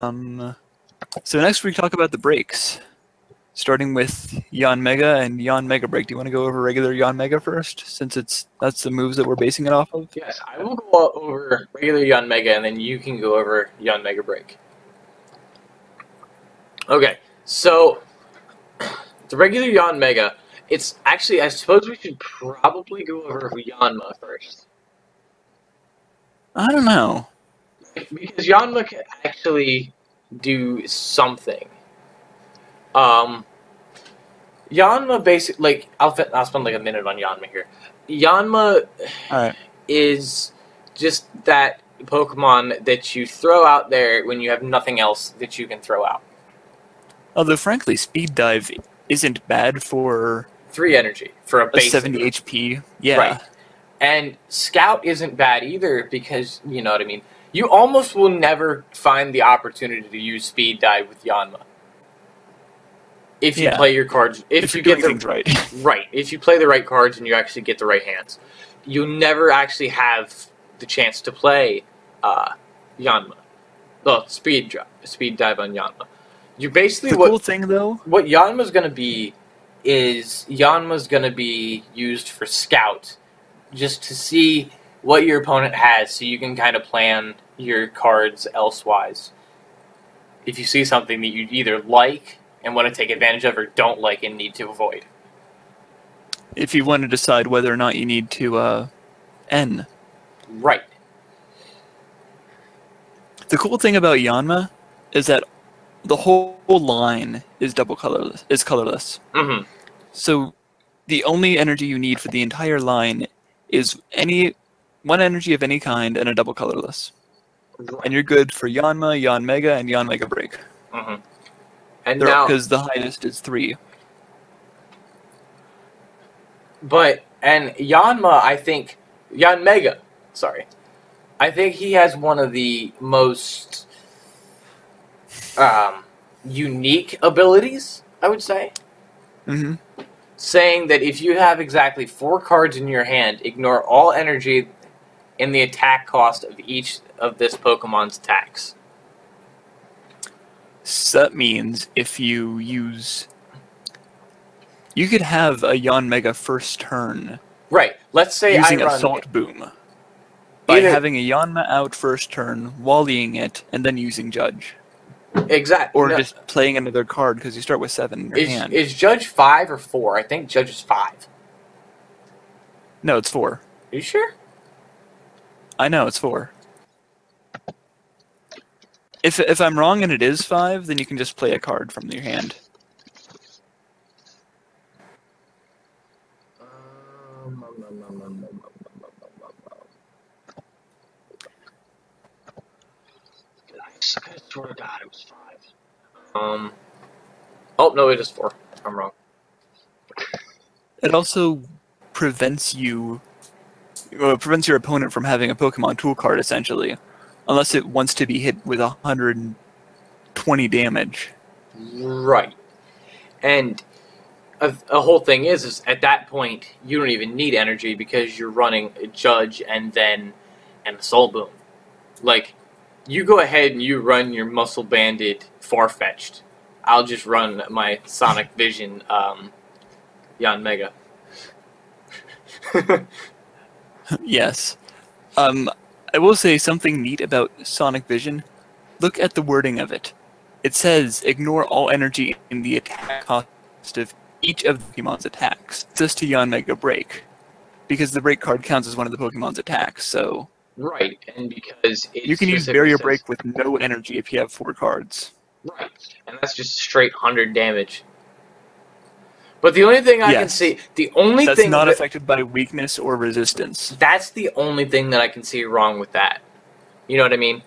So next we talk about the breaks, starting with Yon Mega and Yon Mega Break. Do you want to go over regular Yon Mega first, since that's the moves that we're basing it off of? Yes, I will go over regular Yon Mega, and then you can go over Yon Mega Break. Okay, so the regular Yon Mega, it's actually, I suppose we should probably go over Yanma first. I don't know. Because Yanma can actually do something. Yanma basically, like, I'll spend like a minute on Yanma here. Yanma is just that Pokemon that you throw out there when you have nothing else that you can throw out. Although, frankly, Speed Dive isn't bad for 3 energy for a basic 70 HP. Yeah. Right. And Scout isn't bad either because, you know what I mean, you almost will never find the opportunity to use Speed Dive with Yanma. If you play your cards, if you get things right. Right. If you play the right cards and you actually get the right hands. You'll never actually have the chance to play Yanma. Well, Speed Dive on Yanma. You basically cool thing though. What Yanma's gonna be is Yanma's gonna be used for Scout, just to see what your opponent has, so you can kind of plan your cards elsewise. If you see something that you either like and want to take advantage of, or don't like and need to avoid. If you want to decide whether or not you need to N. Right. The cool thing about Yanma is that the whole line is colorless. Mm-hmm. So the only energy you need for the entire line is one energy of any kind and a double colorless. Right. And you're good for Yanma, Yon Mega, and Yon Mega Break. Mm-hmm. And now, because the highest is 3. But Yanma, I think Yon Mega. Sorry, I think he has one of the most unique abilities, I would say. Mm-hmm. Saying that if you have exactly 4 cards in your hand, ignore all energy in the attack cost of each of this Pokemon's attacks. So that means if you could have a Yon Mega first turn. Right. Let's say using I run Assault Boom. By having a Yanma out first turn, volleying it, and then using Judge. Exactly. Or just playing another card because you start with 7 in your hand. Is Judge 5 or 4? I think Judge is 5. No, it's 4. Are you sure? I know, it's 4. If I'm wrong and it is 5, then you can just play a card from your hand. I swear to God it was 5. Oh, no, it is 4. I'm wrong. It also prevents your opponent from having a Pokemon tool card, essentially. Unless it wants to be hit with 120 damage. Right. And a whole thing is at that point, you don't even need energy because you're running a Judge and then an Assault Boom. Like, you go ahead and you run your Muscle Banded Farfetch'd. I'll just run my Sonic Vision Yon Mega. Yes. I will say something neat about Sonic Vision. Look at the wording of it. It says, ignore all energy in the attack cost of each of the Pokemon's attacks. Just to Yon Mega Break. Because the Break card counts as one of the Pokemon's attacks, so... Right, and because you can use Barrier Break with no energy if you have 4 cards. Right, and that's just straight 100 damage. But the only thing I can see, that's not affected by weakness or resistance. That's the only thing that I can see wrong with that. You know what I mean?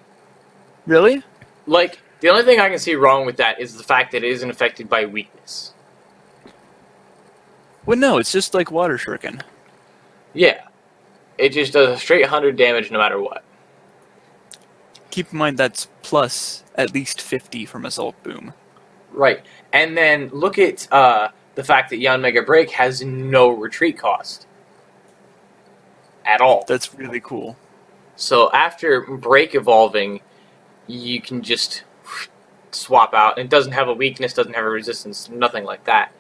Really? Like, the only thing I can see wrong with that is the fact that it isn't affected by weakness. Well, no, it's just like Water Shuriken. Yeah. It just does a straight 100 damage no matter what. Keep in mind that's plus at least 50 from Assault Boom. Right. And then look at the fact that Yon Mega Break has no retreat cost. At all. That's really cool. So after Break evolving, you can just swap out. It doesn't have a weakness, doesn't have a resistance, nothing like that.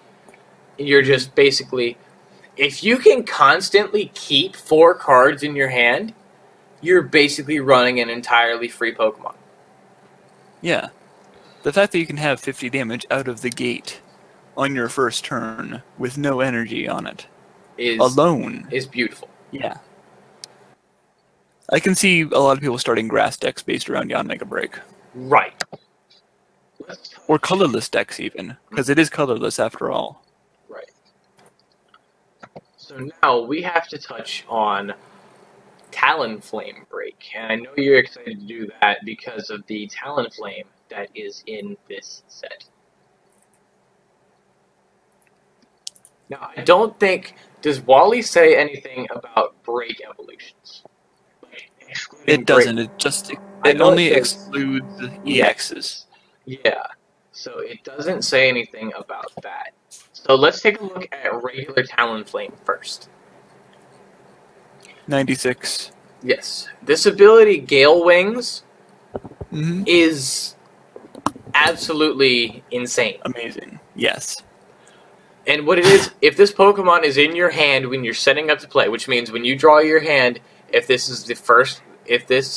You're just basically, if you can constantly keep 4 cards in your hand, you're basically running an entirely free Pokemon. Yeah. The fact that you can have 50 damage out of the gate on your first turn with no energy on it alone is beautiful. Yeah. I can see a lot of people starting grass decks based around Mega Break. Right. Or colorless decks even, because it is colorless after all. Right. So now we have to touch on Talonflame Break, and I know you're excited to do that because of the Talonflame that is in this set. Now, I don't think, does Wally say anything about break evolutions? It doesn't. It only excludes EXs. Yeah, so it doesn't say anything about that. So let's take a look at regular Talonflame first. 96. Yes. This ability, Gale Wings, is absolutely insane. Amazing. Yes. And what it is, if this Pokemon is in your hand when you're setting up to play, which means when you draw your hand, if this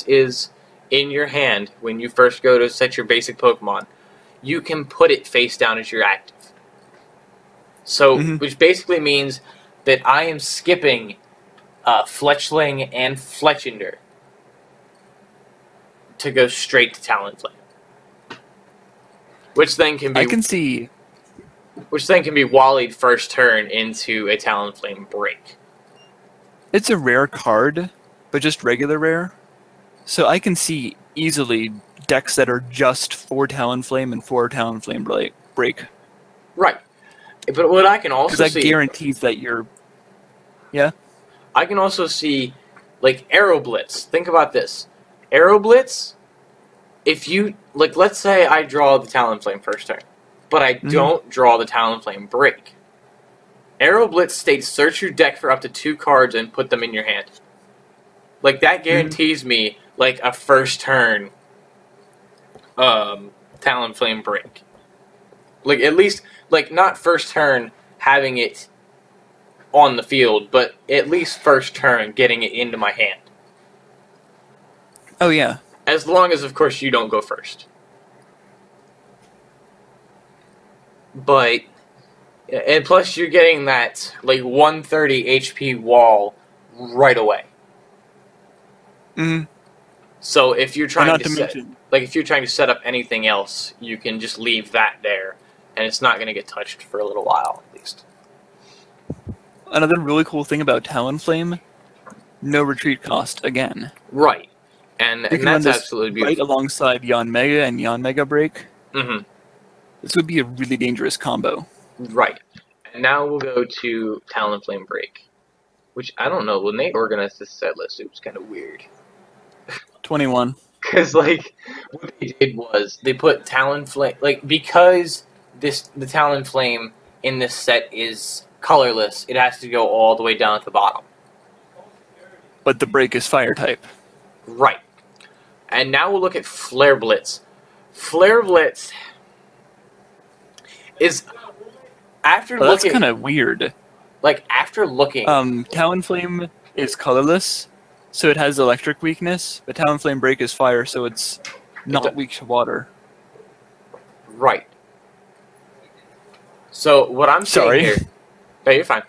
is in your hand when you first go to set your basic Pokemon, you can put it face down as you're active. So, which basically means that I am skipping Fletchling and Fletchinder to go straight to Talonflame. Which then can be... Which then can be Wallied first turn into a Talonflame Break. It's a rare card, but just regular rare. So I can see easily decks that are just for Talonflame and for Talonflame Break. Right. But what I can also see... Because that guarantees that you're... Yeah? I can also see, like, Arrow Blitz. Think about this. Arrow Blitz, if you... Like, let's say I draw the Talonflame first turn, but I don't draw the Talonflame Break. Arrow Blitz states search your deck for up to 2 cards and put them in your hand. Like, that guarantees me, like, a first turn Talonflame Break. Like, at least, like, not first turn having it on the field, but at least first turn getting it into my hand. Oh, yeah. As long as, of course, you don't go first. But, and plus you're getting that, like, 130 HP wall right away. So if you're trying if you're trying to set up anything else, you can just leave that there, and it's not going to get touched for a little while, at least. Another really cool thing about Talonflame, no retreat cost again. Right. And that's absolutely beautiful. Right alongside Mega and Mega Break. This would be a really dangerous combo. Right. And now we'll go to Talonflame Break. Which, I don't know, when they organized this set list, it was kind of weird. 21. Because, like, what they did was, they put Talonflame... Like, because the Talonflame in this set is colorless, it has to go all the way down at the bottom. But the Break is Fire type. Right. And now we'll look at Flare Blitz. Flare Blitz is... After looking... That's kind of weird. Like, after looking... Talonflame is colorless, so it has electric weakness, but Talonflame Break is fire, so it's not weak to water. Right. So, what I'm saying here... No, you're fine.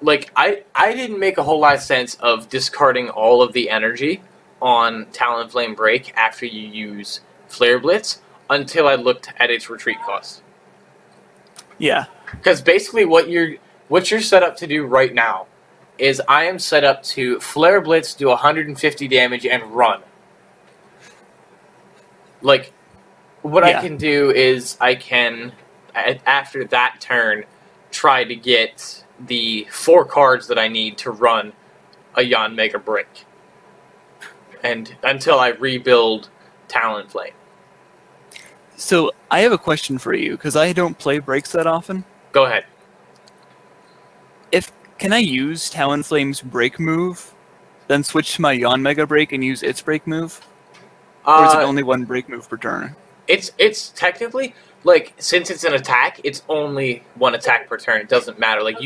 Like, I didn't make a whole lot of sense of discarding all of the energy on Talonflame Break after you use Flare Blitz until I looked at its retreat cost. Yeah. Because basically what you're set up to do right now is I am set up to Flare Blitz, do 150 damage, and run. Like, what I can do is I can, after that turn, try to get the 4 cards that I need to run a Mega Break. And until I rebuild Talonflame. So, I have a question for you, because I don't play breaks that often. Go ahead. Can I use Talonflame's break move, then switch to my Mega Break and use its break move? Or is it only one break move per turn? It's technically, like, since it's an attack, it's only one attack per turn. It doesn't matter. Like,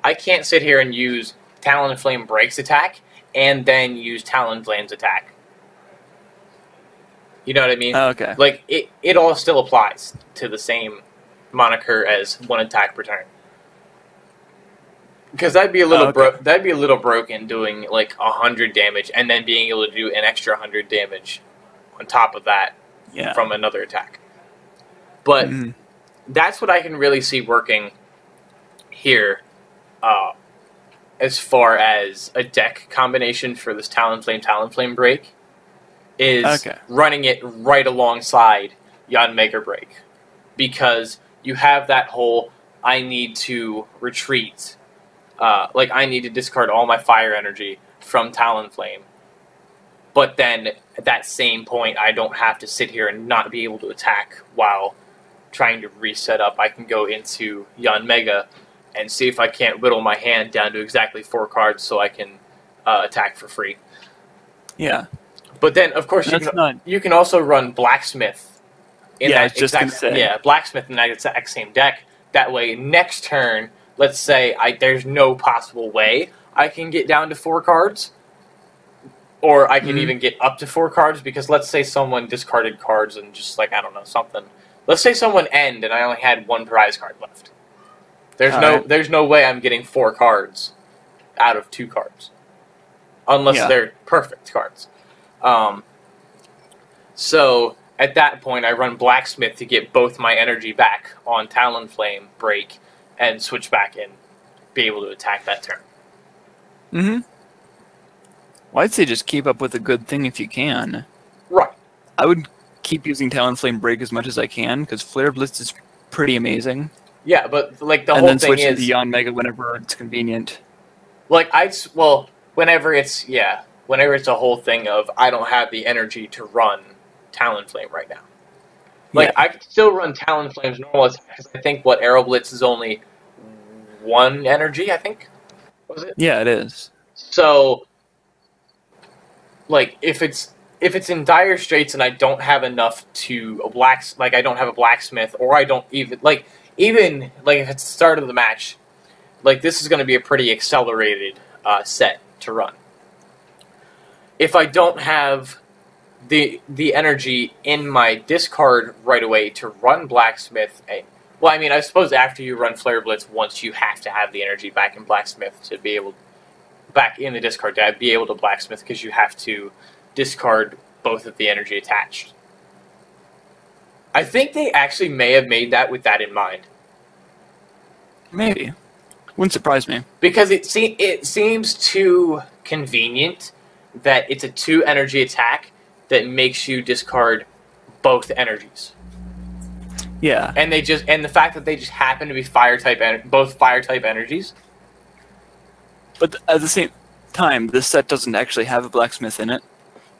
I can't sit here and use Talonflame Break's attack and then use Talonflame's attack. You know what I mean? Oh, okay. Like, it all still applies to the same moniker as one attack per turn. Because that'd be a little that'd be a little broken doing like 100 damage and then being able to do an extra 100 damage on top of that from another attack. But that's what I can really see working here, as far as a deck combination for this Talonflame Break is running it right alongside Xerneas Break, because you have that whole I need to retreat. Like, I need to discard all my fire energy from Talonflame. But then, at that same point, I don't have to sit here and not be able to attack while trying to reset up. I can go into Xerneas and see if I can't whittle my hand down to exactly 4 cards so I can attack for free. Yeah. But then, of course, you can also run Blacksmith in that exact Blacksmith in that exact same deck. That way, next turn, let's say there's no possible way I can get down to 4 cards, or I can even get up to 4 cards, because let's say someone discarded cards and just, like, I don't know, something. Let's say someone ended and I only had 1 prize card left. There's no way I'm getting 4 cards out of 2 cards, unless they're perfect cards. So at that point, I run Blacksmith to get both my energy back on Talonflame Break and switch back and be able to attack that turn. Well, I'd say just keep up with a good thing if you can. Right. I would keep using Talonflame Break as much as I can, because Flare Blitz is pretty amazing. Yeah, but like the whole thing is... And then switch to Xerneas whenever it's convenient. Like, whenever it's a whole thing of I don't have the energy to run Talonflame right now. Like, I could still run Talonflame's normal attack, because I think, Arrow Blitz is only 1 energy, I think? Was it? Yeah, it is. So, like, if it's in dire straits and I don't have enough to I don't have a Blacksmith, or I don't even if it's the start of the match, like, this is going to be a pretty accelerated set to run. If I don't have the energy in my discard right away to run Blacksmith, well, I mean, I suppose after you run Flare Blitz once, you have to have the energy back in Blacksmith to be able, back in the discard to be able to Blacksmith, because you have to discard both of the energy attached. I think they actually may have made that with that in mind. Maybe. Wouldn't surprise me. Because it seems too convenient that it's a 2 energy attack that makes you discard both energies. Yeah. And the fact that they just happen to be both fire type energies. But at the same time, this set doesn't actually have a Blacksmith in it.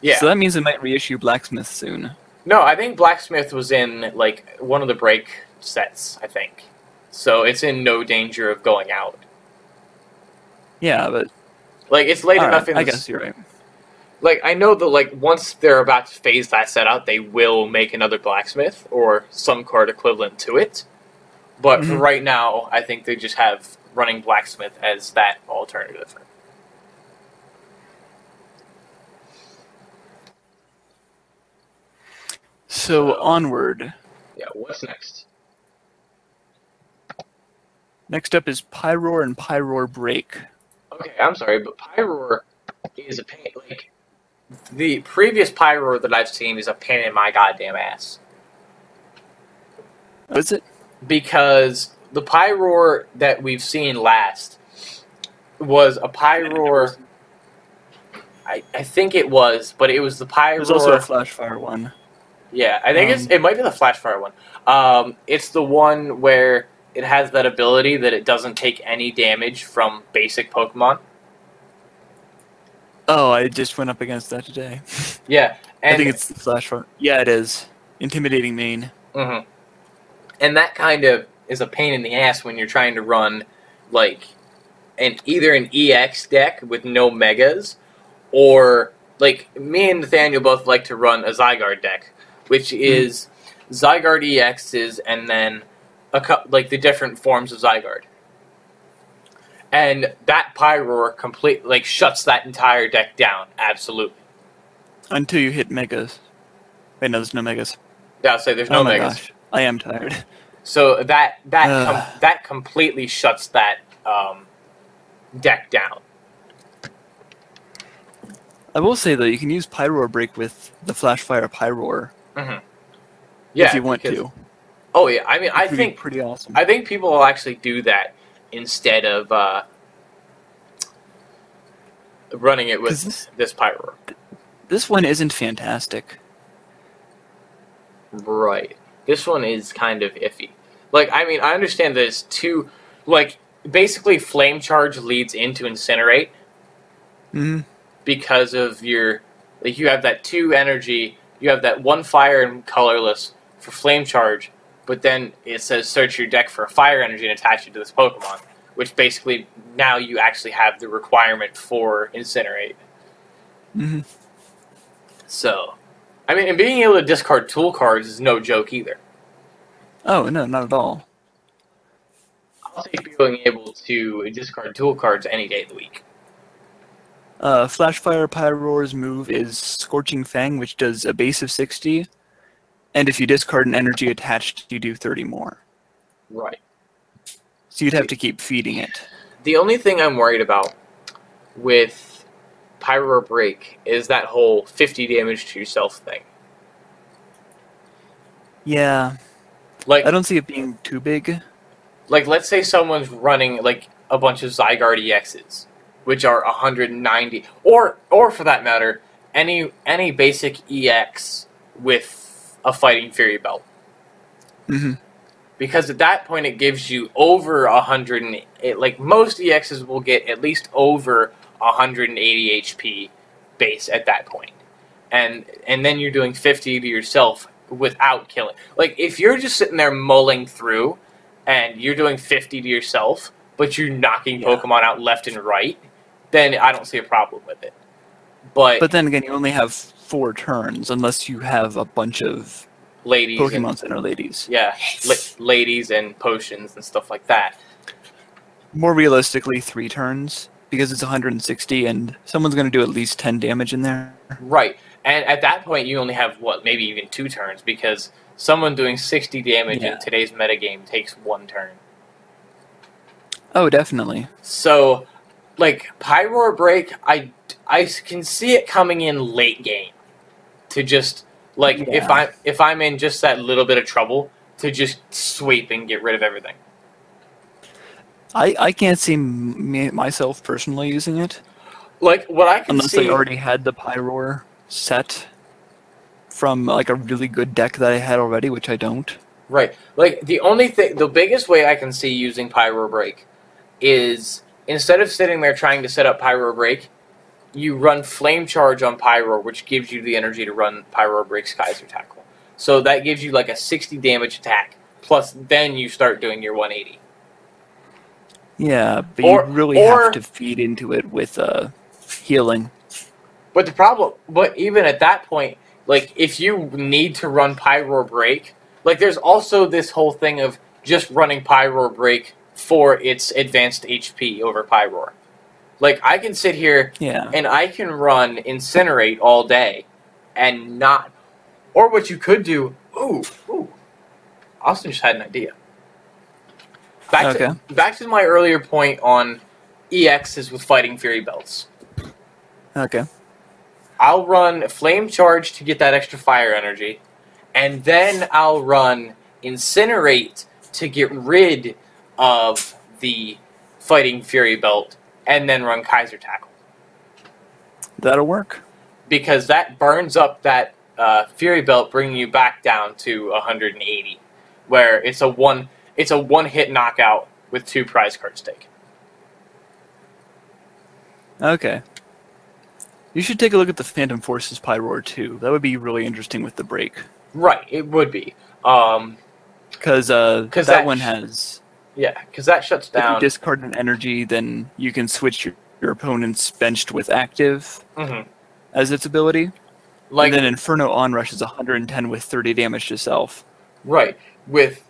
Yeah. So that means they might reissue Blacksmith soon. No, I think Blacksmith was in, like, one of the break sets, I think. So it's in no danger of going out. Yeah, but... Like, it's late enough in I guess you're right. Like, I know that, like, once they're about to phase that set out, they will make another Blacksmith, or some card equivalent to it. But for right now, I think they just have running Blacksmith as that alternative. So, onward. Yeah, what's next? Next up is Pyroar and Pyro Break. Okay, I'm sorry, but Pyroar is a pain. Like, the previous Pyroar that I've seen is a pain in my goddamn ass. Is it? Because the Pyroar that we've seen last was a Pyroar... I think it was, but it was the Pyroar... There's also a Flashfire one. Yeah, I think it might be the Flashfire one. It's the one where it has that ability that it doesn't take any damage from basic Pokemon. Oh, I just went up against that today. Yeah. And I think it's the Flashfire. Yeah, it is. Intimidating main. Mm-hmm. And that kind of is a pain in the ass when you're trying to run, like, either an EX deck with no Megas, or like, me and Nathaniel both like to run a Zygarde deck, which is Zygarde EXs and then like the different forms of Zygarde. And that Pyroar like shuts that entire deck down, absolutely. Until you hit Megas. Wait, no, there's no Megas. Yeah, I'll say there's no Megas. Gosh, I am tired. So that completely shuts that deck down. I will say, though, you can use Pyro Break with the Flash Fire Pyroar. Yeah, if you want to. Oh, yeah. I mean, I think pretty awesome. I think people will actually do that instead of running it with this Pyroar. This one isn't fantastic. Right. This one is kind of iffy. Like, I mean, I understand there's two... Like, basically, Flame Charge leads into Incinerate. Because of your... Like, you have that 2 energy, you have that 1 fire and colorless for Flame Charge, but then it says search your deck for a fire energy and attach it to this Pokemon, which basically, now you actually have the requirement for Incinerate. So... I mean, and being able to discard tool cards is no joke either. Oh, no, not at all. I'll take being able to discard tool cards any day of the week. Flash Fire Pyroar's move is Scorching Fang, which does a base of 60, and if you discard an energy attached, you do 30 more. Right. So you'd have to keep feeding it. The only thing I'm worried about with Pyro Break is that whole 50 damage to yourself thing. Yeah. Like, I don't see it being too big. Like, let's say someone's running, like, a bunch of Zygarde EXs, which are 190, or for that matter, any basic EX with a Fighting Fury belt. Because at that point it gives you over 100, like, most EXs will get at least over 180 HP base at that point. And then you're doing 50 to yourself without killing. Like, if you're just sitting there mulling through and you're doing 50 to yourself, but you're knocking Pokemon out left and right, then I don't see a problem with it. But then again, you only have 4 turns unless you have a bunch of ladies Pokemon Center ladies. Yeah, ladies and potions and stuff like that. More realistically, 3 turns. Because it's 160, and someone's going to do at least 10 damage in there. Right. And at that point, you only have, maybe even 2 turns, because someone doing 60 damage in today's metagame takes 1 turn. Oh, definitely. So, like, Pyro Break, I can see it coming in late game. To just, like, if I'm in just that little bit of trouble, to just sweep and get rid of everything. I can't see myself personally using it. Like, what I can unless see... I already had the Pyroar set from, like, a really good deck that I had already, which I don't. Right. Like, the biggest way I can see using Pyro Break is, instead of sitting there trying to set up Pyro Break, you run Flame Charge on Pyro, which gives you the energy to run Pyro Break's Geyser Tackle. So that gives you, like, a 60 damage attack, plus then you start doing your 180. Yeah, but you really have to feed into it with healing. But even at that point, like, if you need to run Pyro Break, like, there's also this whole thing of just running Pyro Break for its advanced HP over Pyroar. Like, I can sit here and I can run Incinerate all day and not... Or what you could do... Ooh. Austin just had an idea. Back to my earlier point on EXs with Fighting Fury belts. Okay. I'll run Flame Charge to get that extra fire energy, and then I'll run Incinerate to get rid of the Fighting Fury belt, and then run Geyser Tackle. That'll work. Because that burns up that Fury belt, bringing you back down to 180, where it's a one-hit knockout with 2 prize cards taken. Okay. You should take a look at the Phantom Forces Pyroar too. That would be really interesting with the break. Right, it would be. Because that one has... Yeah, because that shuts down... If you discard an energy, then you can switch your opponent's benched with active. as its ability. Like, And then Inferno Onrush is 110 with 30 damage to self. right, with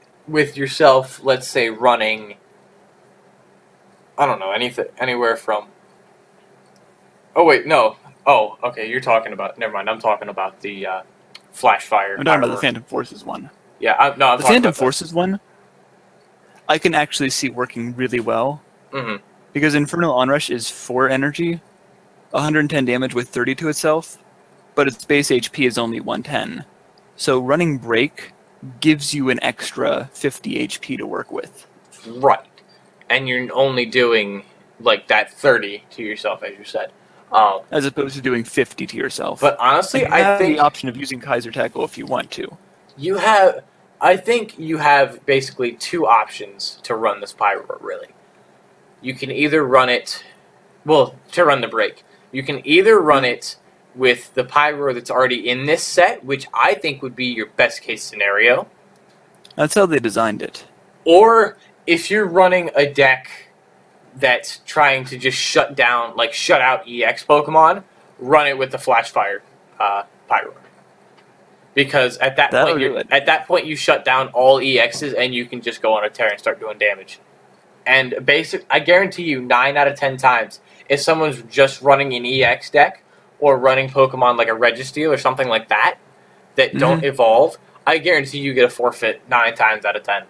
yourself, let's say, running, I don't know, anywhere from... Oh, wait, no. Oh, okay, you're talking about... Never mind, I'm talking about the Flash Fire. I'm talking about the Phantom Forces one. Yeah, I'm the talking Phantom about Forces one, I can actually see working really well. Mm-hmm. Because Inferno Onrush is 4 energy, 110 damage with 30 to itself, but its base HP is only 110. So running Break gives you an extra 50 HP to work with. Right. And you're only doing, like, that 30 to yourself, as you said. As opposed to doing 50 to yourself. But honestly, and you have I think... the option of using Kaiser Tackle if you want to. You have... I think you have basically 2 options to run this Pyroar, really. You can either run it... Well, to run the Break. You can either run it with the Pyroar that's already in this set, which I think would be your best case scenario. That's how they designed it. Or if you're running a deck that's trying to just shut out EX Pokemon, run it with the Flash Fire Pyroar. Because at that point you shut down all EXs and you can just go on a tear and start doing damage. And I guarantee you 9 out of 10 times, if someone's just running an EX deck or running Pokemon like a Registeel or something like that don't evolve, I guarantee you get a forfeit 9 times out of 10.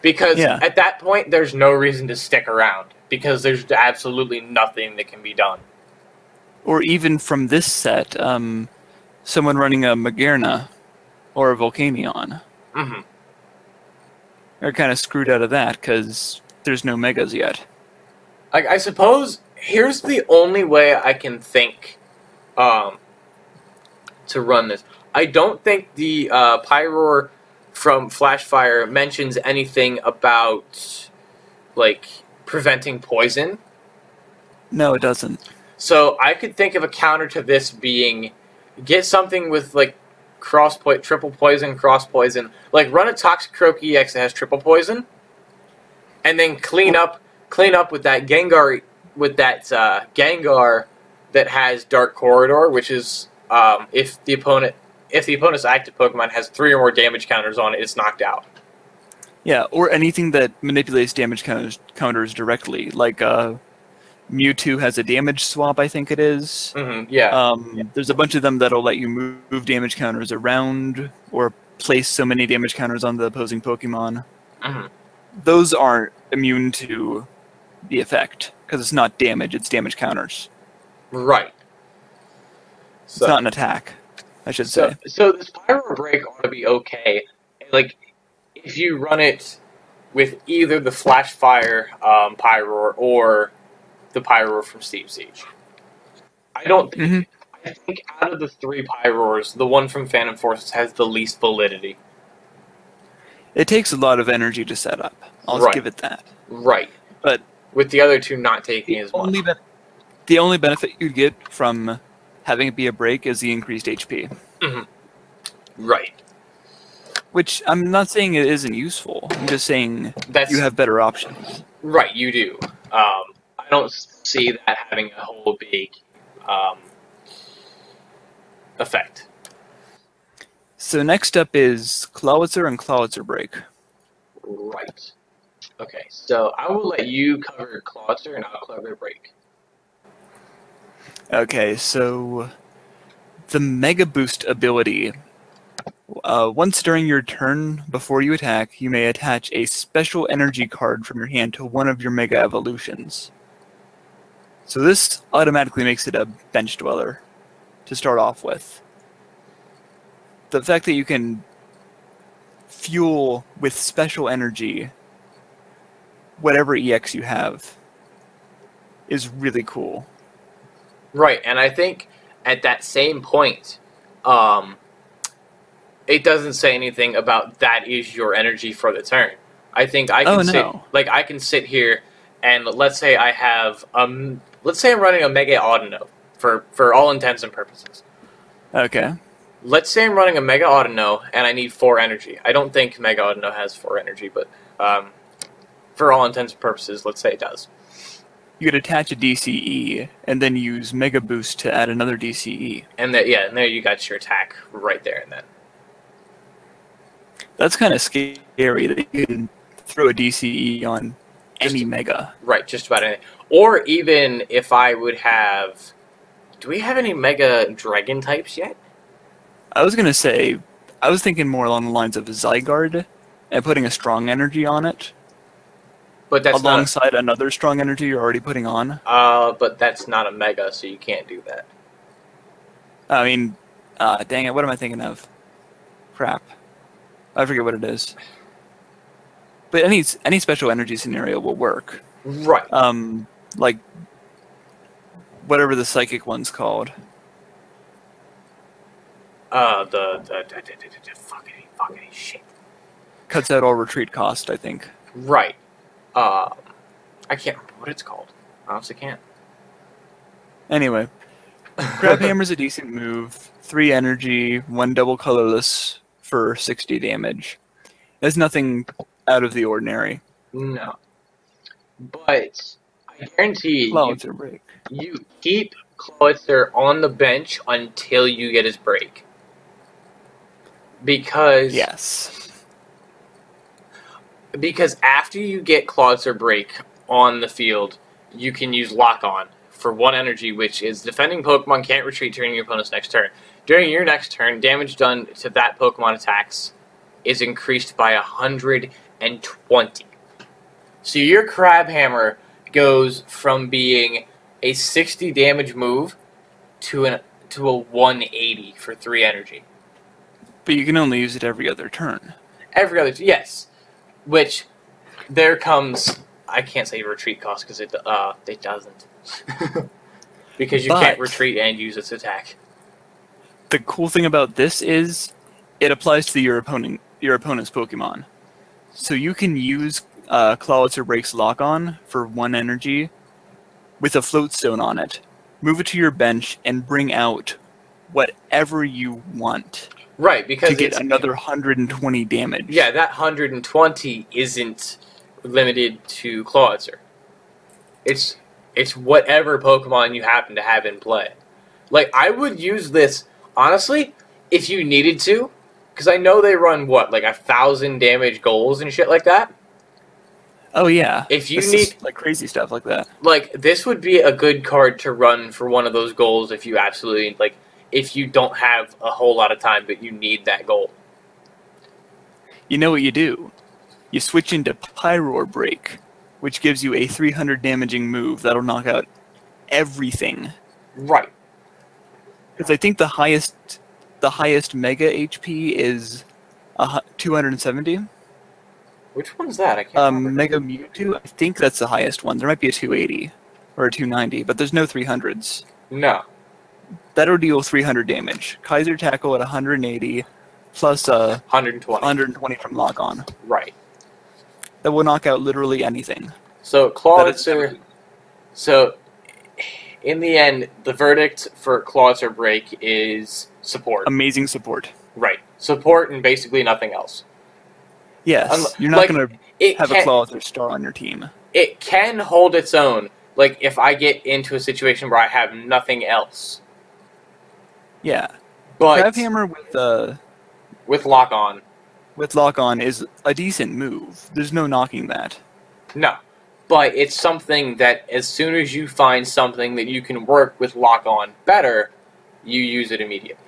Because at that point, there's no reason to stick around. Because there's absolutely nothing that can be done. Or even from this set, someone running a Magearna or a Volcanion. Mm-hmm. They're kind of screwed out of that because there's no Megas yet. I suppose here's the only way I can think to run this. I don't think the Pyroar from Flashfire mentions anything about, like, preventing poison. No, it doesn't. So I could think of a counter to this being, get something with, like, triple poison, cross poison. Like, run a Toxicroak EX that has triple poison, and then clean up with that Gengar, Gengar that has Dark Corridor, which is if the opponent's active Pokemon has 3 or more damage counters on it, it's knocked out. Yeah, or anything that manipulates damage counters directly, like Mewtwo has a damage swap, I think it is. Mm-hmm, yeah. There's a bunch of them that'll let you move damage counters around or place so many damage counters on the opposing Pokemon. Mm-hmm. Those aren't immune to the effect, because it's not damage, it's damage counters. Right. So, it's not an attack, I should say. So this Pyro Break ought to be okay. Like, if you run it with either the Flash Fire Pyroar or the Pyroar from Steep Siege. I don't think... I think out of the 3 Pyroars, the one from Phantom Forces has the least validity. It takes a lot of energy to set up. I'll just give it that. Right. But with the other 2 not taking as much. The only benefit you get from having it be a break is the increased HP. Mm-hmm. Right. Which, I'm not saying it isn't useful. I'm just saying you have better options. Right, you do. I don't see that having a whole big effect. So next up is Clawitzer and Clawitzer Break. Right. Okay, so I will let you cover Clawitzer and I'll cover Break. Okay, so the Mega Boost ability. Once during your turn, before you attack, you may attach a special energy card from your hand to one of your Mega Evolutions. So this automatically makes it a Bench Dweller to start off with. The fact that you can fuel with special energy whatever EX you have is really cool. Right, and I think at that same point, it doesn't say anything about that is your energy for the turn. I think I can I can sit here and let's say I have let's say I'm running a Mega Audino for all intents and purposes. Okay. Let's say I'm running a Mega Audino and I need 4 energy. I don't think Mega Audino has 4 energy, but for all intents and purposes, let's say it does. you could attach a DCE and then use Mega Boost to add another DCE. And and there you got your attack right there and then. That's kind of scary that you can throw a DCE on any Mega. Right, just about anything. Or even if I would have... Do we have any Mega Dragon types yet? I was going to say, I was thinking more along the lines of Zygarde and putting a strong energy on it. But that's alongside another strong energy you're already putting on. But that's not a Mega, so you can't do that. I mean, dang it, what am I thinking of? Crap. I forget what it is. But any special energy scenario will work. Right. Like, whatever the psychic one's called. Fucking shit. Cuts out all retreat cost, I think. Right. I can't remember what it's called. I honestly can't. Anyway, Crab Hammer's a decent move. 3 energy, 1 double colorless for 60 damage. There's nothing out of the ordinary. No. But I guarantee Clawitzer Break. You keep Clawitzer on the bench until you get his break. Because... Yes. Because after you get Clawitzer Break on the field, you can use Lock On for 1 energy, which is defending Pokemon can't retreat during your opponent's next turn. During your next turn, damage done to that Pokemon attacks is increased by 120. So your Crab Hammer goes from being a 60 damage move to a 180 for 3 energy. But you can only use it every other turn. Every other, yes. Which, there comes, I can't say retreat cost because it doesn't. Because you can't retreat and use its attack. The cool thing about this is, it applies to your opponent's Pokemon. So you can use Clawitzer Break's Lock On for 1 energy with a Float Stone on it. Move it to your bench and bring out whatever you want. Right, because to get another 120 damage. Yeah, that 120 isn't limited to Clawitzer. It's whatever Pokemon you happen to have in play. Like, I would use this, honestly, if you needed to, because I know they run, what, like 1,000 damage goals and shit like that? Oh, yeah. If you need... like, crazy stuff like that. Like, this would be a good card to run for one of those goals if you absolutely, like... If you don't have a whole lot of time, but you need that goal. You know what you do? You switch into Pyro Break, which gives you a 300 damaging move that'll knock out everything. Right. Because I think the highest Mega HP is 270. Which one's that? I can't remember. Mega Mewtwo, I think that's the highest one. There might be a 280 or a 290, but there's no 300s. No. That'll deal 300 damage. Kaiser Tackle at 180, plus 120 from Lock On. Right. That will knock out literally anything. So Clawitzer... So, in the end, the verdict for Clawitzer Break is support. Amazing support. Right. Support and basically nothing else. Yes. You're not going to have a Clawitzer star on your team. It can hold its own. Like, if I get into a situation where I have nothing else... Yeah, but Crab Hammer with Lock On. With Lock On is a decent move. There's no knocking that. No, but it's something that as soon as you find something that you can work with Lock On better, you use it immediately.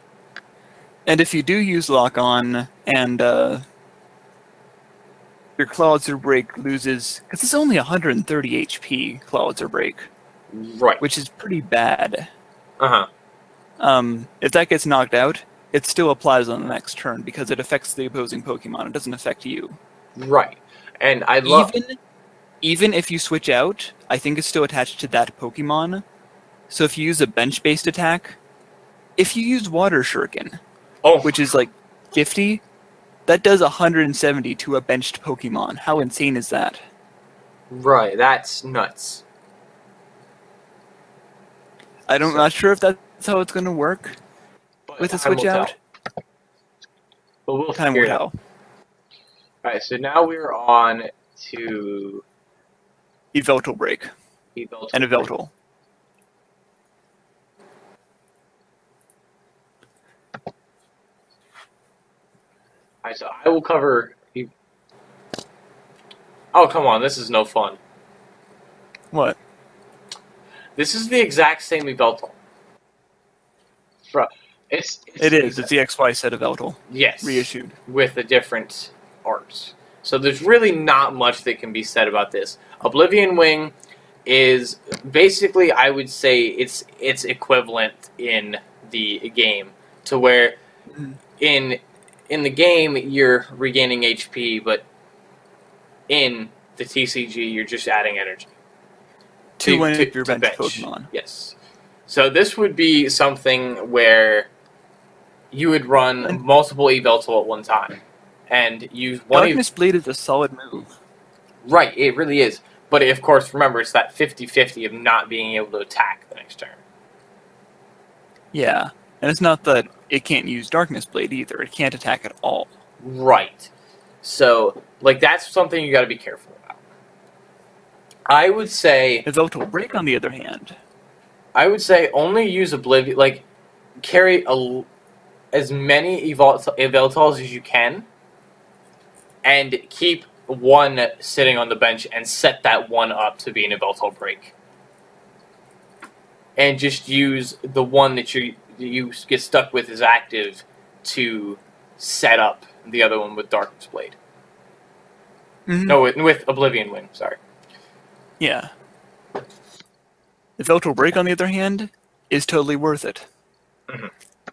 And if you do use Lock On and your Clawitzer Break loses, because it's only 130 HP Clawitzer Break, right? Which is pretty bad. Uh-huh. If that gets knocked out, it still applies on the next turn because it affects the opposing Pokemon. It doesn't affect you. Right. And I love... Even if you switch out, I think it's still attached to that Pokemon. So if you use a bench-based attack, if you use Water Shuriken, which is like 50, that does 170 to a benched Pokemon. How insane is that? Right, that's nuts. I'm not sure if that's how it's going to work with a switch out. But we'll time figure will it tell. out. Alright, so now we're on to... Yveltal Break. And a Veltal. Alright, so I will cover... Oh, come on, this is no fun. What? This is the exact same Yveltal. It's It is. It's the XY set of Veltal. Yes. Reissued. With a different art. So there's really not much that can be said about this. Oblivion Wing is basically, I would say, it's equivalent in the game. To where in the game you're regaining HP, but in the TCG you're just adding energy. To your bench Pokemon. Yes. So this would be something where you would run multiple Yveltal at one time. And use one... Darkness Blade is a solid move. Right, it really is. But of course, remember, it's that 50-50 of not being able to attack the next turn. Yeah. And it's not that it can't use Darkness Blade either. It can't attack at all. Right. So, like, that's something you gotta be careful about. I would say... Yveltal Break, on the other hand... I would say only use Oblivion... Like, carry as many Yveltals as you can, and keep one sitting on the bench and set that one up to be an Yveltal Break. And just use the one that you get stuck with as active to set up the other one with Darkness Blade. Mm-hmm. No, with Oblivion Wing, sorry. Yeah. Yveltal Break, on the other hand, is totally worth it.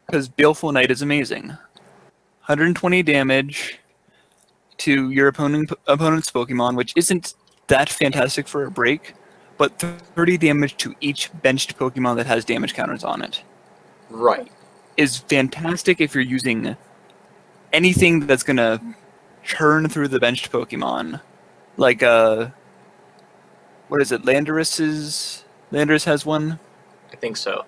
Because Baleful Knight is amazing. 120 damage to your opponent's Pokemon, which isn't that fantastic for a break, but 30 damage to each benched Pokemon that has damage counters on it. Right. Is fantastic if you're using anything that's going to churn through the benched Pokemon. Like, what is it, Landorus has one? I think so.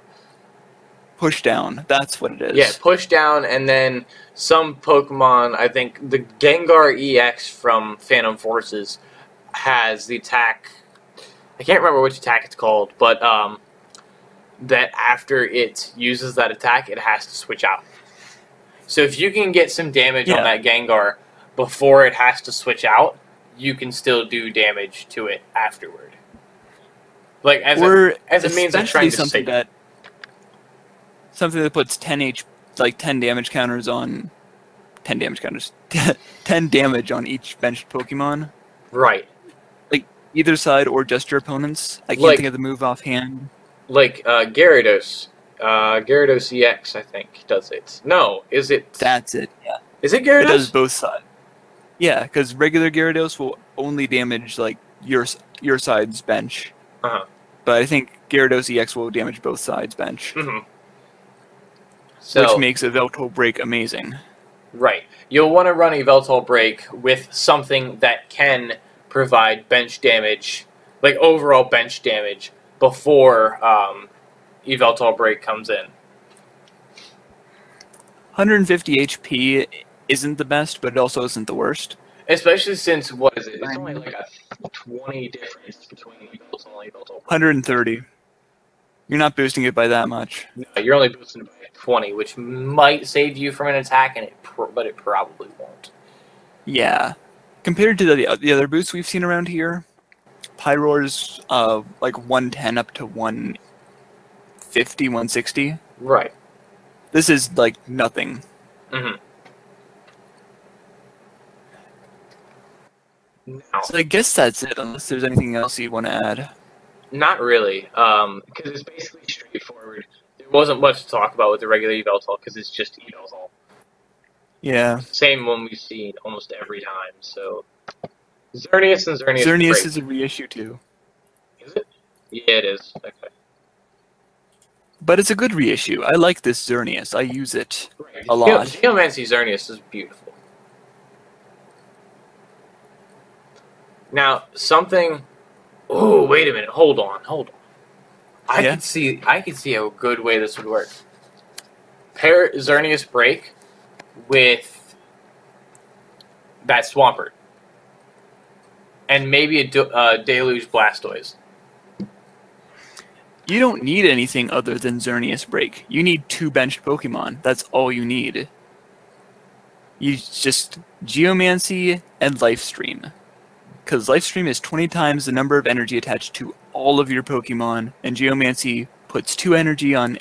Push down, that's what it is. Yeah, push down, and then some Pokemon, I think the Gengar EX from Phantom Forces has the attack, I can't remember which attack it's called, but that after it uses that attack, it has to switch out. So if you can get some damage on that Gengar before it has to switch out, you can still do damage to it afterward. Like, as a means of trying to save it. Something that puts 10 damage counters on... 10 damage counters. 10 damage on each benched Pokemon. Right. Like, either side or just your opponents. I can't think of the move offhand. Like, Gyarados. Gyarados EX, I think, does it. No, is it... That's it, yeah. Is it Gyarados? It does both sides. Yeah, because regular Gyarados will only damage, like, your side's bench. Uh-huh. But I think Gyarados EX will damage both sides' bench. Mm-hmm. Which makes a Yveltal Break amazing. Right. You'll want to run a Yveltal Break with something that can provide bench damage, like overall bench damage, before Yveltal Break comes in. 150 HP isn't the best, but it also isn't the worst. Especially since, what is it? It's only like a 20 difference between Yveltal and Yveltal Break. 130. You're not boosting it by that much. No, you're only boosting it by 20, which might save you from an attack, but it probably won't. Yeah. Compared to the other boosts we've seen around here, Pyroar's like 110 up to 150, 160. Right. This is like nothing. Mm-hmm. Now, so I guess that's it, unless there's anything else you want to add. Not really, because it's basically straightforward. There wasn't much to talk about with the regular Yveltal, because it's just Yveltal. Yeah. Same one we've seen almost every time, so... Xerneas and Xerneas Xerneas is a reissue, too. Is it? Yeah, it is. Okay. But it's a good reissue. I like this Xerneas. I use it a lot. Geomancy Xerneas is beautiful. Now, something... Oh, wait a minute. Hold on. I could see a good way this would work. Pair Xerneas Break with that Swampert. And maybe a Deluge Blastoise. You don't need anything other than Xerneas Break. You need 2 benched Pokemon. That's all you need. You just Geomancy and Lifestream. Because Lifestream is 20 times the number of energy attached to all of your Pokemon, and Geomancy puts 2 energy on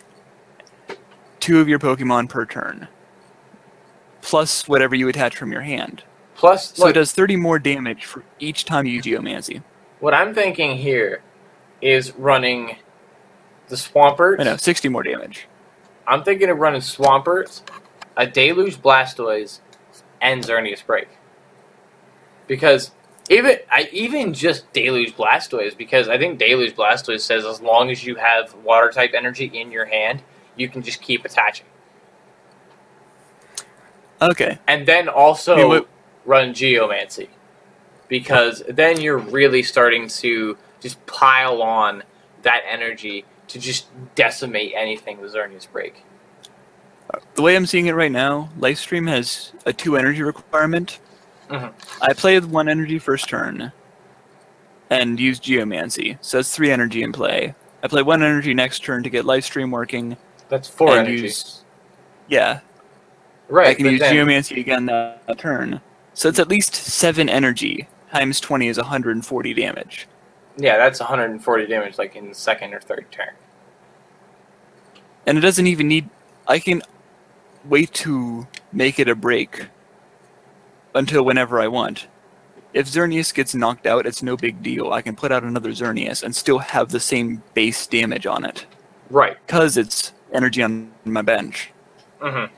2 of your Pokemon per turn. Plus whatever you attach from your hand. Plus, so it does 30 more damage for each time you use Geomancy. What I'm thinking here is running the Swampert. I know, 60 more damage. I'm thinking of running Swampert, a Deluge Blastoise, and Xerneas Break. Because even just Deluge Blastoise, because I think Deluge Blastoise says as long as you have Water-type energy in your hand, you can just keep attaching. Okay. And then also run Geomancy. Because then you're really starting to just pile on that energy to just decimate anything with Xerneas Break. The way I'm seeing it right now, Lifestream has a 2 energy requirement. Mm-hmm. I played 1 energy first turn and used Geomancy, so that's 3 energy in play. I play 1 energy next turn to get Lifestream working. That's 4 energy. Yeah. Right. I can use Geomancy again that turn. So it's at least 7 energy times 20 is 140 damage. Yeah, that's 140 damage like in the second or third turn. And it doesn't even need... I can wait to make it a break until whenever I want. If Xerneas gets knocked out, it's no big deal. I can put out another Xerneas and still have the same base damage on it. Right. Because it's energy on my bench. Mm-hmm.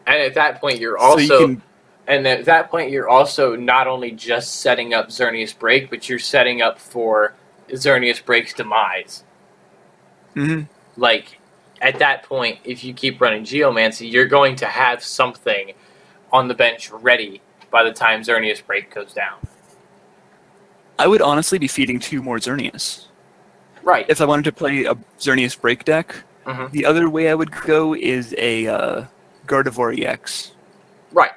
And at that point, you're also... And at that point, you're also not only just setting up Xerneas Break, but you're setting up for Xerneas Break's demise. Mm-hmm. Like, at that point, if you keep running Geomancy, you're going to have something on the bench ready by the time Xerneas Break goes down. I would honestly be feeding 2 more Xerneas. Right. If I wanted to play a Xerneas Break deck, the other way I would go is a Gardevoir EX. Right.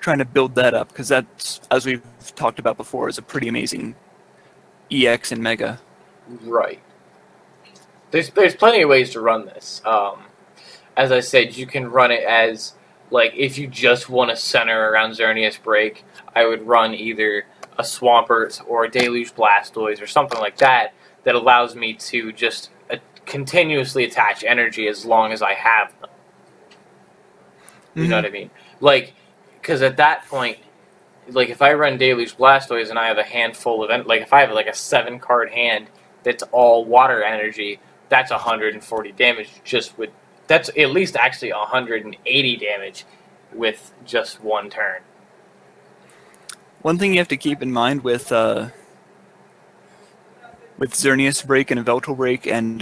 Trying to build that up, because that's, as we've talked about before, is a pretty amazing EX and Mega. Right. There's plenty of ways to run this. As I said, you can run it as, like, if you just want to center around Xerneas Break, I would run either a Swampert or a Deluge Blastoise or something like that that allows me to just continuously attach energy as long as I have them. You know what I mean? Like... Because at that point, like, if I run Deluge Blastoise and I have a handful of... Like, if I have, like, a 7-card hand that's all water energy, that's 140 damage just with... That's at least actually 180 damage with just 1 turn. One thing you have to keep in mind with Xerneas Break and Veltal Break and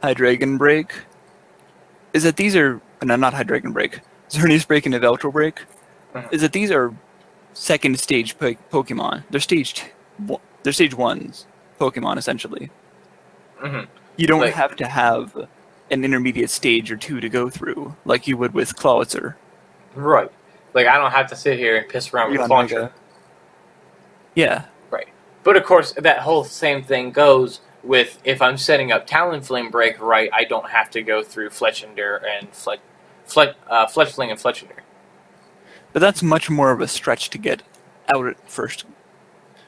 Hydreigon Break is that these are... No, not Hydreigon Break. Xerneas Break and Veltal Break is that these are second stage Pokemon. They're stage 1s Pokemon, essentially. You don't have to have an intermediate stage or 2 to go through, like you would with Clawitzer. Right. Like, I don't have to sit here and piss around with Launcher. Yeah. Right. But, of course, that whole same thing goes with, if I'm setting up Talonflame Break right, I don't have to go through Fletchinder and Fletchling and Fletchinder. But that's much more of a stretch to get out at first.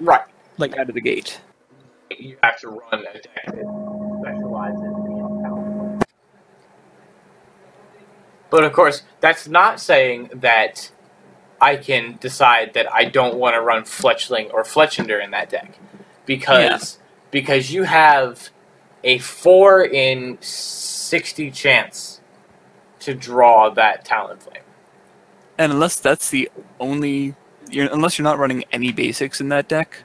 Right. Like, out of the gate. You have to run a deck that specializes in Talonflame. But, of course, that's not saying that I can decide that I don't want to run Fletchling or Fletchinder in that deck. Because you have a 4 in 60 chance to draw that Talonflame. And unless that's the only... unless you're not running any basics in that deck,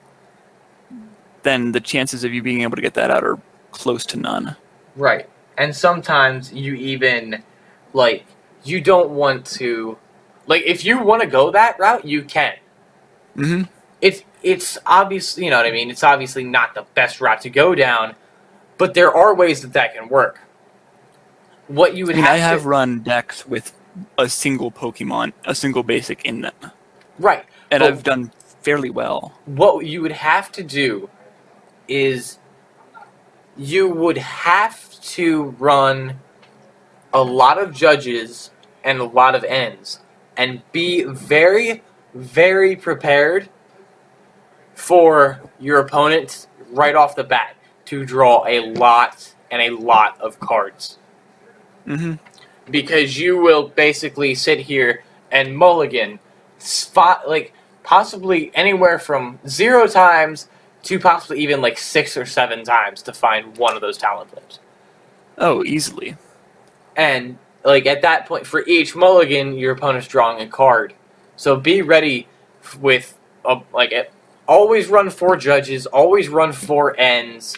then the chances of you being able to get that out are close to none. Right. And sometimes you even, like, you don't want to... Like, if you want to go that route, you can. It's obviously, you know what I mean, it's obviously not the best route to go down, but there are ways that can work. What you would I have run decks with a single Pokemon, a single basic in them. Right. And I've done fairly well. What you would have to do is you would have to run a lot of judges and a lot of ends and be very, very prepared for your opponent right off the bat to draw a lot and a lot of cards. Mm-hmm. Because you will basically sit here and mulligan spot, like, possibly anywhere from 0 times to possibly even like 6 or 7 times to find one of those Talonflames. Oh, easily. And like at that point, for each mulligan, your opponent's drawing a card. So be ready with always run 4 judges, always run 4 ends.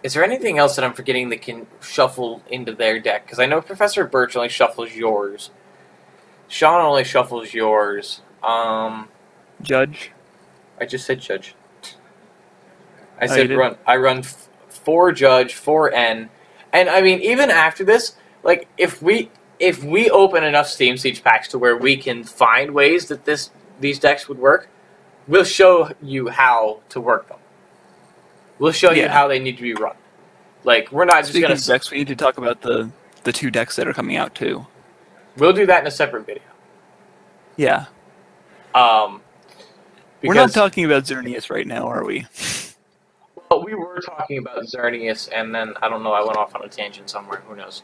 Is there anything else that I'm forgetting that can shuffle into their deck? Because I know Professor Birch only shuffles yours. Sean only shuffles yours. Judge? I just said judge. I said run. I run 4 judge, 4 N, and I mean even after this, like if we open enough Steam Siege packs to where we can find ways that these decks would work, we'll show you how to work them. We'll show you how they need to be run. Like we're not just gonna. Speaking of decks, we need to talk about the 2 decks that are coming out too. We'll do that in a separate video. Yeah. We're not talking about Xerneas right now, are we? Well, we were talking about Xerneas, and then, I don't know, I went off on a tangent somewhere. Who knows?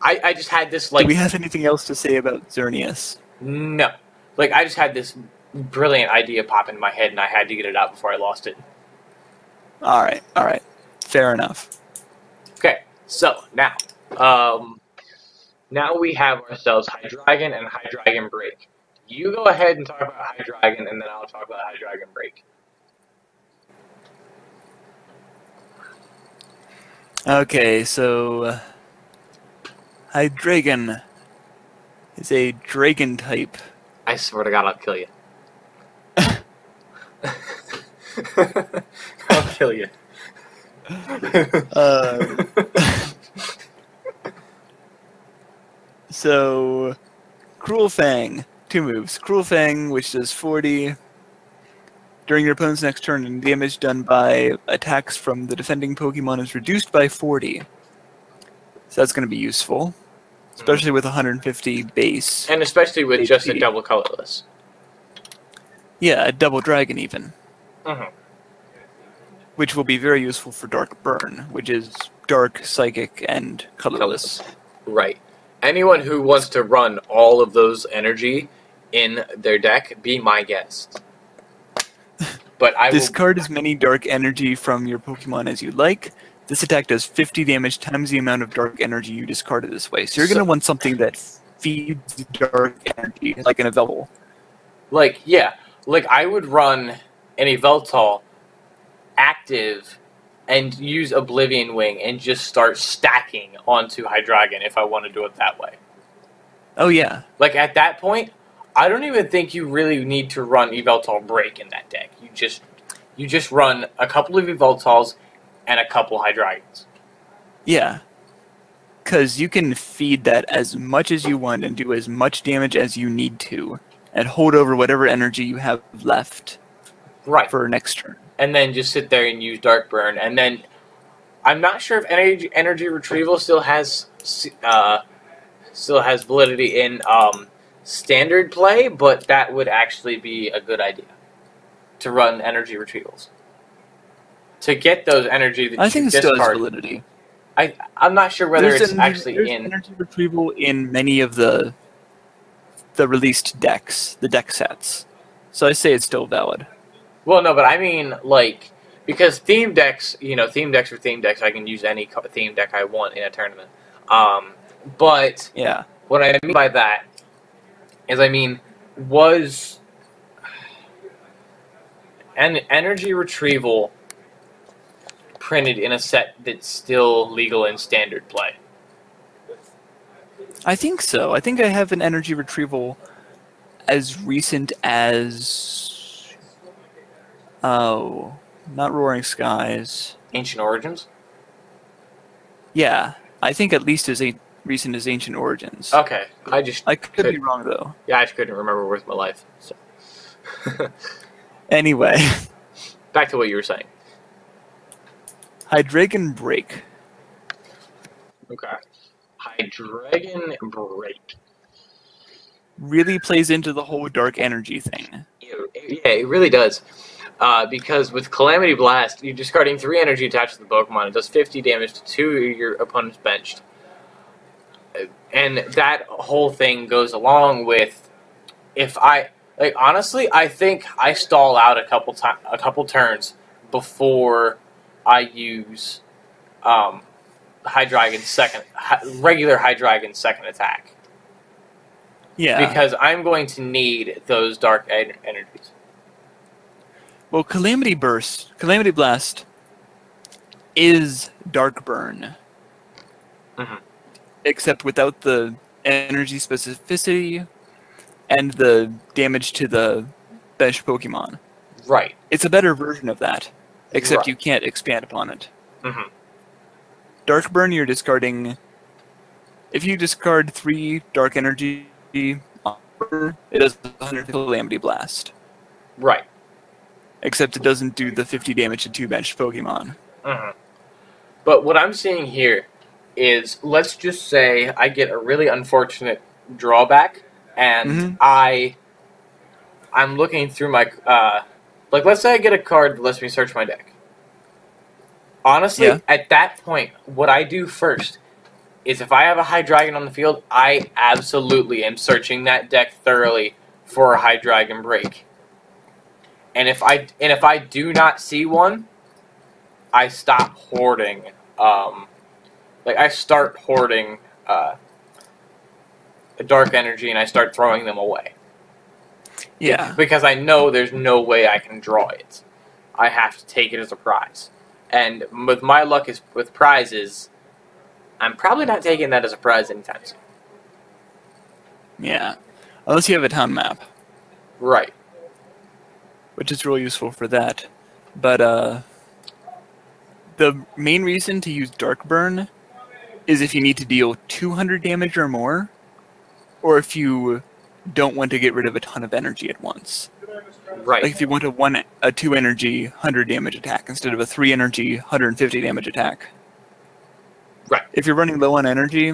I just had this, like... Do we have anything else to say about Xerneas? No. Like, I just had this brilliant idea pop into my head, and I had to get it out before I lost it. Alright. Fair enough. Okay, so, now. Now we have ourselves Hydreigon and Hydreigon Break. You go ahead and talk about Hydreigon, and then I'll talk about Hydreigon Break. Okay, so Hydreigon is a dragon type. I swear to God, I'll kill you. I'll kill you. So, Cruel Fang. 2 moves. Cruel Fang, which does 40. During your opponent's next turn, and damage done by attacks from the defending Pokemon is reduced by 40. So that's going to be useful. Especially with 150 base. And especially with HP. just a double colorless. Yeah, a double dragon even. Mm-hmm. Which will be very useful for Dark Burn, which is dark, psychic, and colorless. Right. Anyone who wants to run all of those energy in their deck, be my guest. But I Discard as many dark energy from your Pokemon as you like. This attack does 50 damage times the amount of dark energy you discarded this way. So you're going to want something that feeds dark energy, like an Eveltal. Like, yeah. Like, I would run an Eveltal active and use Oblivion Wing and just start stacking onto Hydreigon if I want to do it that way. Oh, yeah. Like, at that point, I don't even think you really need to run Eveltal Break in that deck. You just run a couple of Eveltals and a couple Hydreigons. Yeah. Because you can feed that as much as you want and do as much damage as you need to, and hold over whatever energy you have left for next turn. And then just sit there and use Dark Burn. And then, I'm not sure if energy retrieval still has validity in standard play, but that would actually be a good idea to run energy retrievals to get those energy that I think it discard. still has validity. I'm not sure whether it's actually in energy retrieval in many of the released decks, the deck sets. So I say it's still valid. Well, no, but I mean, like, because theme decks, theme decks are theme decks. I can use any theme deck I want in a tournament. But yeah, what I mean by that is, was an energy retrieval printed in a set that's still legal in standard play? I think so. I think I have an energy retrieval as recent as... Oh, not Roaring Skies. Ancient Origins? Yeah, I think at least as recent as Ancient Origins. Okay, I could be wrong though. Yeah, I just couldn't remember with my life. So. Anyway, Back to what you were saying. Hydreigon Break. Okay. Hydreigon Break. Really plays into the whole dark energy thing. Yeah, it really does. Because with Calamity Blast, you're discarding 3 energy attached to the Pokemon. It does 50 damage to 2 of your opponent's benched. And that whole thing goes along with, honestly, I think I stall out a couple turns before I use regular Hydreigon's second attack. Yeah. Because I'm going to need those dark energies. Well, Calamity Blast is Dark Burn. Mm-hmm. Except without the energy specificity and the damage to the bench Pokemon. Right. It's a better version of that, except Right. you can't expand upon it. Mm-hmm. Dark Burn, you're discarding... If you discard 3 Dark Energy, it does 100 Calamity Blast. Right. Except it doesn't do the 50 damage to 2 bench Pokemon. Mm-hmm. But what I'm seeing here is, let's just say I get a really unfortunate drawback, and I'm looking through my... let's say I get a card that lets me search my deck. Honestly, at that point, what I do first is if I have a Hydreigon on the field, I absolutely am searching that deck thoroughly for a Hydreigon Break. And if I do not see one, I stop hoarding. I start hoarding dark energy, and I start throwing them away. Yeah. Because I know there's no way I can draw it. I have to take it as a prize. And with my luck with prizes, I'm probably not taking that as a prize anytime soon. Yeah. Unless you have a town map. Right. Which is really useful for that. But, the main reason to use Dark Burn is if you need to deal 200 damage or more, or if you don't want to get rid of a ton of energy at once. Right. Like if you want a 2 energy, 100 damage attack instead of a 3 energy, 150 damage attack. Right. If you're running low on energy,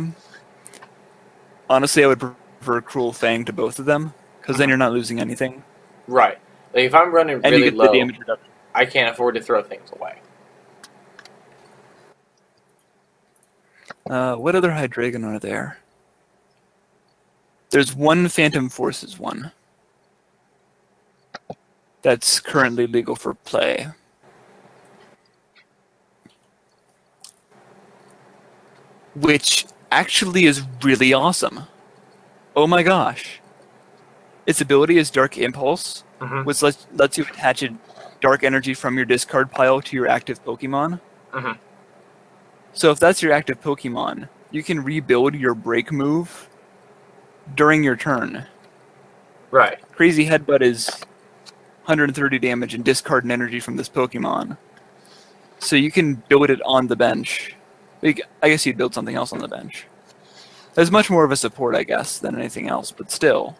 honestly, I would prefer Cruel Fang to both of them, because then you're not losing anything. Right. Like if I'm running And really you get low, the damage reduction. I can't afford to throw things away. What other Hydreigon are there? There's one Phantom Forces one that's currently legal for play. Which actually is really awesome. Oh my gosh. Its ability is Dark Impulse, which lets you attach a dark energy from your discard pile to your active Pokemon. So if that's your active Pokemon, you can rebuild your break move during your turn. Right. Crazy Headbutt is 130 damage and discard an energy from this Pokemon. So you can build it on the bench. I guess you'd build something else on the bench. There's much more of a support, I guess, than anything else, but still.